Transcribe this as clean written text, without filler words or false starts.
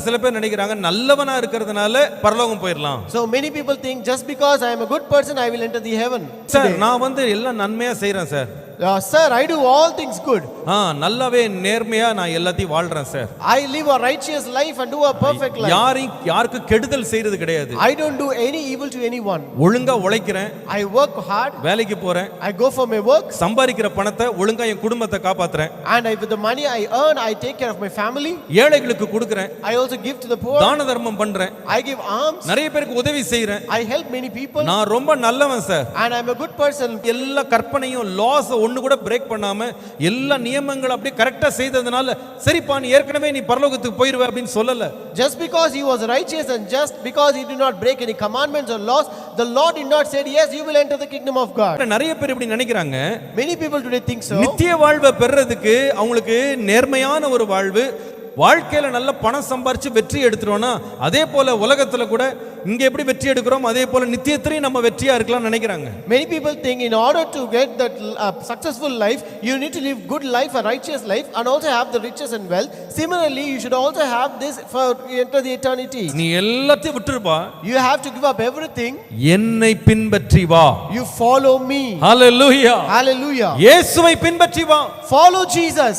சில பேர் நினைக்கிறாங்க நல்லவனா இருக்கிறதுனால பரலோகம் போயிடலாம். So many people think just because I am a good person I will enter the heaven. Sir நான் வந்து எல்லாம் நன்மையா செய்றேன் sir. Sir, I do all things good. நல்லாவே நேர்மையா நான் எல்லாத்தையும் வாழ்றேன் sir. I live a righteous life and do a perfect life. யாருக்கு கெடுதல் செய்யறது கிடையாது. I don't do any evil to anyone. ஒழுங்கா உழைக்கிறேன். I work hard. வேலைக்கு போறேன். I go for my work. சம்பாதிக்கிற பணத்தை ஒழுங்கா என் குடும்பத்தை காப்பாத்துறேன். And with the money I earn I take care of my family. ஏழைகளுக்கு கொடுக்கிறேன். I also give to the poor. தான தர்மம் பண்றேன். I give alms. நிறைய பேருக்கு உதவி செய்றேன். I help many people. நான் ரொம்ப நல்லவன் sir. And I am a good person. எல்லா கற்பனையும் லாஸ் ஒண்ணு கூட பிரேக் பண்ணாம எல்லா நியமங்கள் அப்படியே கரெக்ட்டா செய்ததனால சரிப்பா நீ ஏற்கனவே நீ பரலோகத்துக்கு போயிடுவே அப்படினு சொல்லல. Just because he was righteous and just because he did not break any commandments or laws, the Lord did not say yes you will enter the kingdom of God. நிறைய பேர் இப்படி நினைக்கிறாங்க. Many people today think so. நித்திய வாழ்வை பெறறதுக்கு அவங்களுக்கு நேர்மையான ஒரு வாழ்வு வாழ்க்கையில நல்ல பணம் சம்பாரிச்சு வெற்றி எடுத்துறோம்னா அதே போல உலகத்துல கூட இங்க எப்படி வெற்றி எடுக்கிறோம் அதே போல நித்தியத்திலேயும் நம்ம வெற்றியா இருக்கலாம்னு நினைக்கிறாங்க. Many people think in order to get that successful life you need to live good life, a righteous life and also have the riches and wealth. Similarly you should also have this for enter the eternity. நீ எல்லாத்தையும் விட்டுருப்பா. You have to give up everything. என்னை பின்பற்றி வா. You follow me. Hallelujah. Hallelujah. இயேசுவை பின்பற்றி வா. Follow Jesus.